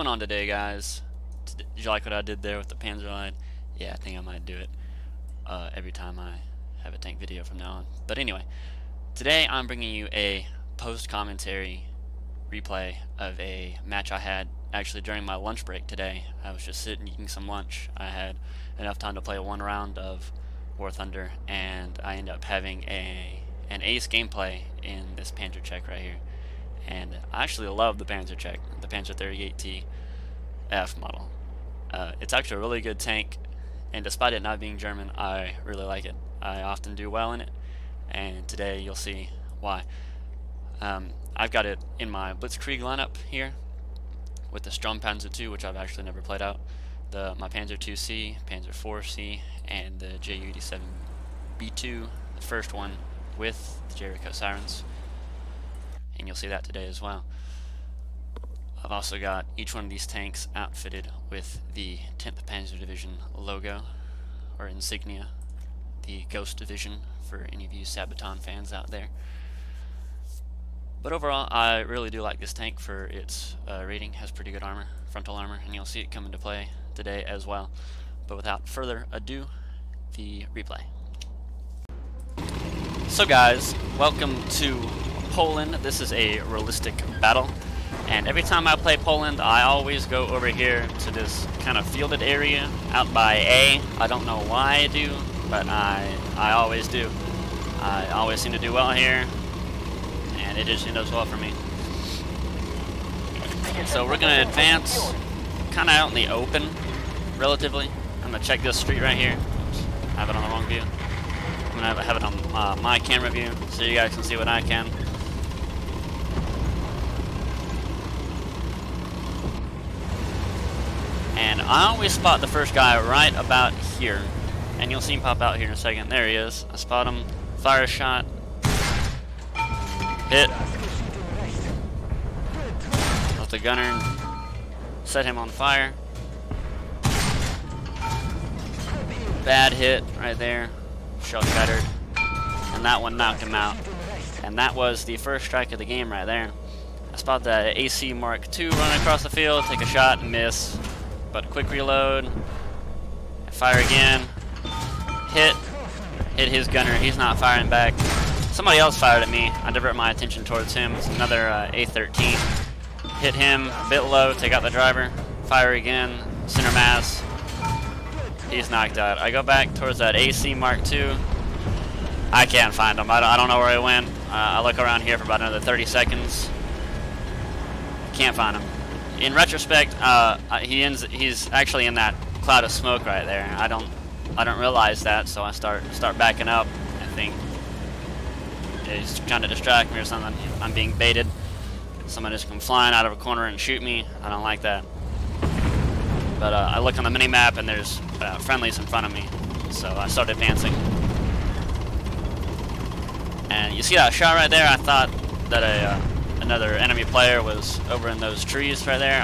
going on today, guys? Did you like what I did there with the Panzer line? Yeah, I think I might do it every time I have a tank video from now on. But anyway, today I'm bringing you a post-commentary replay of a match I had actually during my lunch break today. I was just sitting eating some lunch. I had enough time to play one round of War Thunder, and I ended up having an ace gameplay in this Panzer check right here. And I actually love the Panzer check, the Panzer 38T F model. It's actually a really good tank, and despite it not being German, I really like it. I often do well in it, and today you'll see why. I've got it in my Blitzkrieg lineup here with the Strom Panzer II, which I've actually never played out, my Panzer IIc, Panzer IVc, and the Ju-87B2, the first one with the Jericho sirens. And you'll see that today as well. I've also got each one of these tanks outfitted with the 10th Panzer Division logo, or insignia, the Ghost Division for any of you Sabaton fans out there. But overall, I really do like this tank for its rating. It has pretty good armor, frontal armor, and you'll see it come into play today as well. But without further ado, the replay. So guys, welcome to Poland. This is a realistic battle, and every time I play Poland I always go over here to this kind of fielded area out by A. I don't know why I do, but I always do. I always seem to do well here, and it just does well for me. So we're going to advance kind of out in the open relatively. I'm going to check this street right here. Oops, I have it on the wrong view. I'm going to have it on my camera view so you guys can see what I can. And I always spot the first guy right about here, and you'll see him pop out here in a second. There he is. I spot him, fire a shot, hit, let the gunner set him on fire. Bad hit right there, shell shattered, and that one knocked him out. And that was the first strike of the game right there. I spot that AC Mark II running across the field, take a shot and miss. But quick reload, fire again, hit his gunner, he's not firing back. Somebody else fired at me, I divert my attention towards him. It's another A13, hit him, a bit low, take out the driver, fire again, center mass, he's knocked out. I go back towards that AC Mark II, I can't find him, I don't know where he went. I look around here for about another 30 seconds, can't find him. In retrospect, he's actually in that cloud of smoke right there. I don't realize that, so I start backing up. I think he's trying to distract me or something. I'm being baited. Someone just come flying out of a corner and shoot me. I don't like that. But I look on the mini map and there's friendlies in front of me, so I start advancing. And you see that shot right there? I thought that another enemy player was over in those trees right there.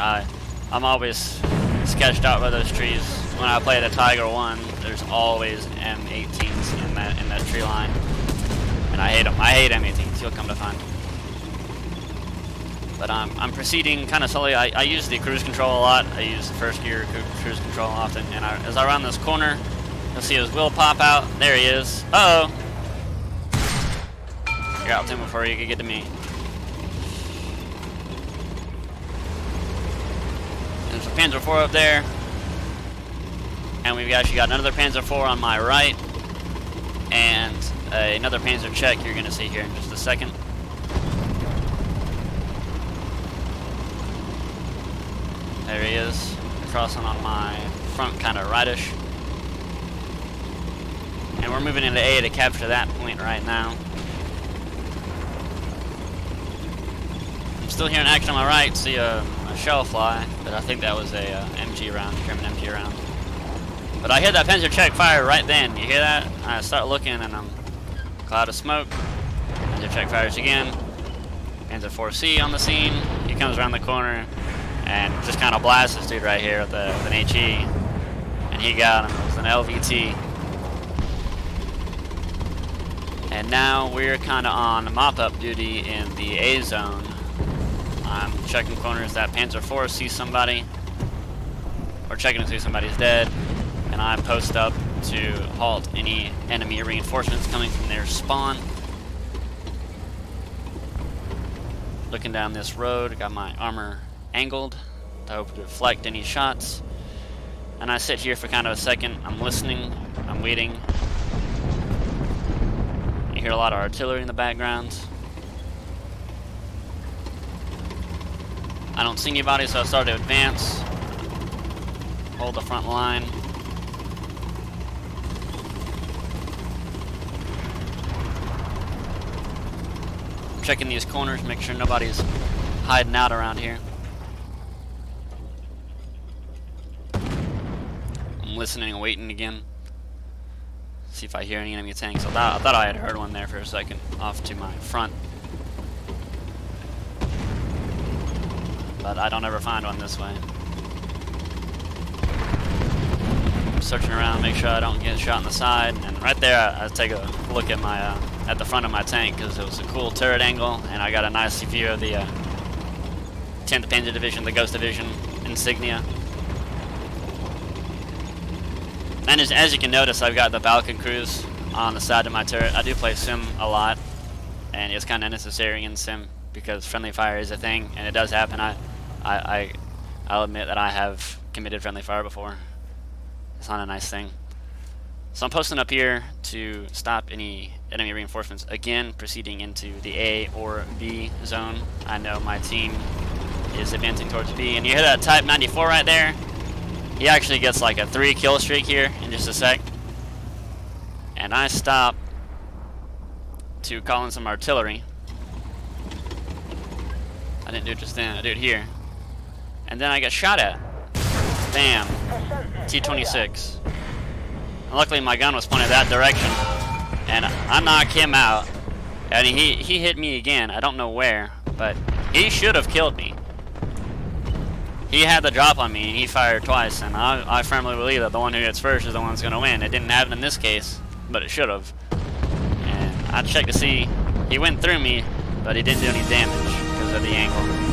I'm always sketched out by those trees. When I play the Tiger 1, there's always M18s in that tree line, and I hate them. I hate M18s. You'll come to find. But I'm proceeding kind of slowly. I use the cruise control a lot. I use the first gear cruise control often. And as I round this corner, you'll see his wheel pop out. There he is. Uh oh! You're out to him before you can get to me. There's a Panzer IV up there, and we've actually got another Panzer IV on my right, and another Panzer check you're going to see here in just a second. There he is, crossing on my front kind of rightish. And we're moving into A to capture that point right now. I'm still hearing action on my right, see a shell fly, but I think that was a MG round, German MG round. But I hear that Panzer check fire right then. You hear that? I start looking and I'm cloud of smoke. Panzer check fires again. Panzer IVc on the scene. He comes around the corner and just kind of blasts this dude right here with an HE. And he got him. It was an LVT. And now we're kind of on mop-up duty in the A zone I'm checking corners. That Panzer IV sees somebody, or checking to see if somebody's dead, and I post up to halt any enemy reinforcements coming from their spawn. Looking down this road, got my armor angled to hope to deflect any shots. And I sit here for kind of a second. I'm listening, I'm waiting. You hear a lot of artillery in the background. I don't see anybody, so I start to advance. Hold the front line. I'm checking these corners, make sure nobody's hiding out around here. I'm listening and waiting again. See if I hear any enemy tanks. I thought I had heard one there for a second, off to my front. But I don't ever find one this way. I'm searching around, make sure I don't get shot in the side. And right there, I take a look at my at the front of my tank because it was a cool turret angle, and I got a nice view of the 10th Panzer Division, the Ghost Division insignia. And as you can notice, I've got the Balkan Cruise on the side of my turret. I do play Sim a lot, and it's kind of necessary in Sim because friendly fire is a thing, and it does happen. I'll admit that I have committed friendly fire before. It's not a nice thing. So I'm posting up here to stop any enemy reinforcements again proceeding into the A or B zone. I know my team is advancing towards B, and you hear that Type 94 right there? He actually gets like a 3 kill streak here in just a sec. And I stop to call in some artillery. I didn't do it just then, I do it here. And then I get shot at. Bam. T-26. And luckily my gun was pointed that direction. And I knock him out. And he hit me again. I don't know where, but he should have killed me. He had the drop on me and he fired twice, and I firmly believe that the one who hits first is the one that's going to win. It didn't happen in this case, but it should have. And I checked to see, he went through me, but he didn't do any damage because of the angle.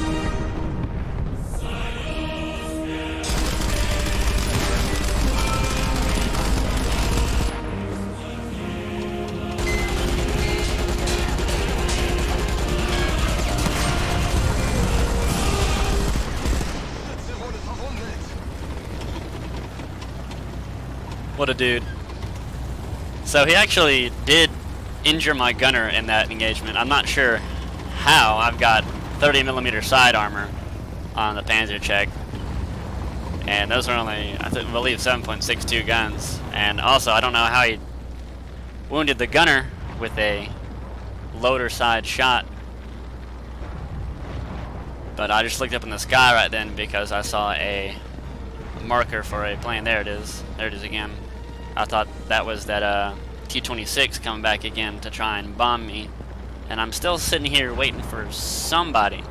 What a dude. So he actually did injure my gunner in that engagement. I'm not sure how. I've got 30mm side armor on the Panzer check. And those are only, I believe, 7.62 guns. And also, I don't know how he wounded the gunner with a loader side shot. But I just looked up in the sky right then because I saw a marker for a plane. There it is. There it is again. I thought that was that T-26 coming back again to try and bomb me. And I'm still sitting here waiting for somebody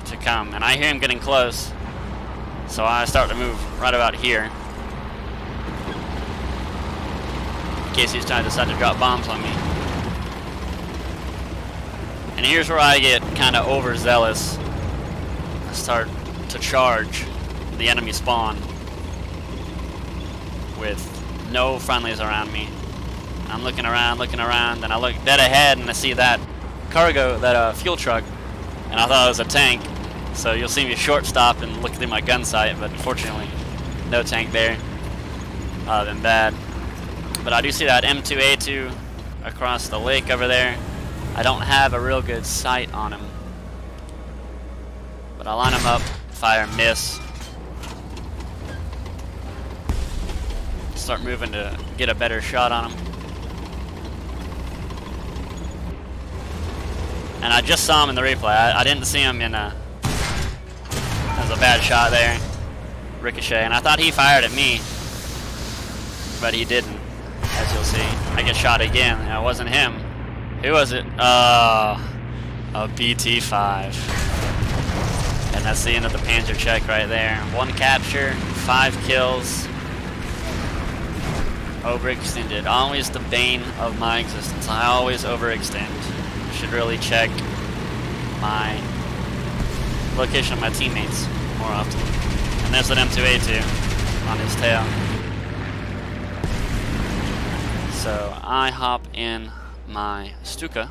to come. And I hear him getting close. So I start to move right about here. In case he's trying to decide to drop bombs on me. And here's where I get kind of overzealous. I start to charge the enemy spawn with no friendlies around me. I'm looking around, and I look dead ahead and I see that cargo, that fuel truck, and I thought it was a tank. So you'll see me short stop and look through my gun sight, but unfortunately no tank there. Than bad. But I do see that M2A2 across the lake over there. I don't have a real good sight on him, but I line him up, fire, miss. Start moving to get a better shot on him. And I just saw him in the replay. I didn't see him in a... That was a bad shot there. Ricochet. And I thought he fired at me, but he didn't, as you'll see. I get shot again. It wasn't him. Who was it? A BT-5. And that's the end of the Panzer check right there. 1 capture, 5 kills. Overextended. Always the bane of my existence. I always overextend. Should really check my location of my teammates more often. And there's an M2A2 on his tail. So I hop in my Stuka.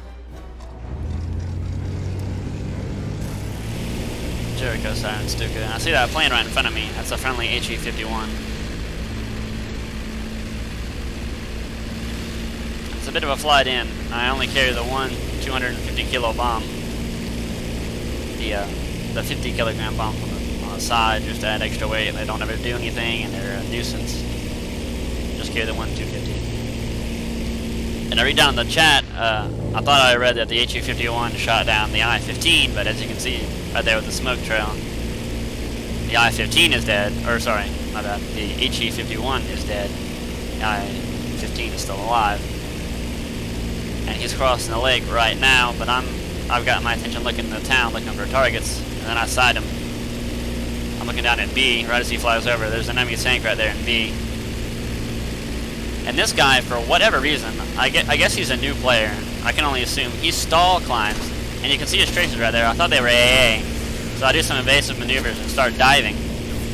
Jericho Siren Stuka. And I see that plane right in front of me. That's a friendly HE-51. It's a bit of a flight in. I only carry the one 250 kilo bomb. The 50 kilogram bomb on the side just to add extra weight. They don't ever do anything and they're a nuisance. Just carry the one 250. And I read down in the chat, I thought I read that the HE-51 shot down the I-15, but as you can see right there with the smoke trail, the I-15 is dead, or sorry, my bad, the HE-51 is dead, the I-15 is still alive, and he's crossing the lake right now, but I've got my attention looking in the town, looking for targets, and then I sight him. I'm looking down at B, right as he flies over, there's an enemy tank right there in B. And this guy, for whatever reason, I guess he's a new player. I can only assume he stall climbs, and you can see his traces right there. I thought they were AA, so I do some evasive maneuvers and start diving.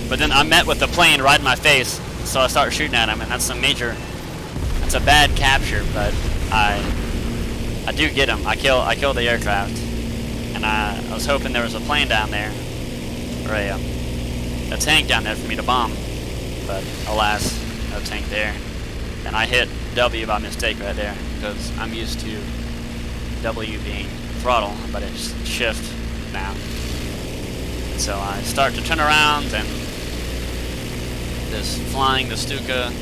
But then I'm met with the plane right in my face, so I start shooting at him, and that's a bad capture. But I do get him. I kill the aircraft, and I was hoping there was a plane down there, or a tank down there for me to bomb. But alas, no tank there. And I hit W by mistake right there, because I'm used to W being throttle, but it's shift now. And so I start to turn around, and this flying the Stuka,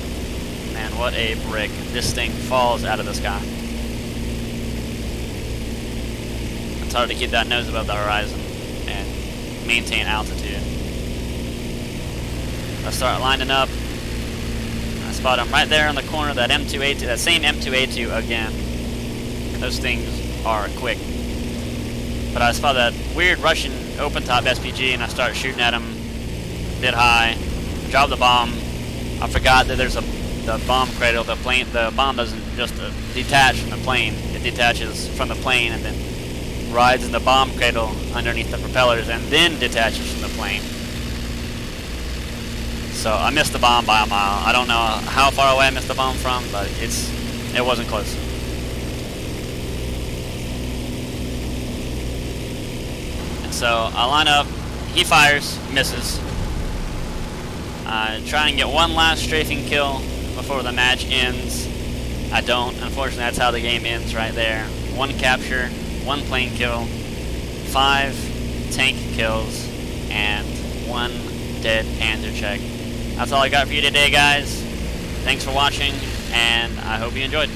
man, what a brick. This thing falls out of the sky. It's hard to keep that nose above the horizon and maintain altitude. I start lining up. I spot him right there in the corner of that M2A2, that same M2A2 again. Those things are quick. But I spot that weird Russian open-top SPG, and I start shooting at him, bit high, drop the bomb. I forgot that there's the bomb cradle. The bomb doesn't just detach from the plane. It detaches from the plane and then rides in the bomb cradle underneath the propellers and then detaches from the plane. So I missed the bomb by a mile. I don't know how far away I missed the bomb from, but it wasn't close. And so I line up, he fires, misses. I try and get one last strafing kill before the match ends. I don't. Unfortunately, that's how the game ends right there. One capture, one plane kill, 5 tank kills, and 1 dead Panzer check. That's all I got for you today, guys. Thanks for watching, and I hope you enjoyed.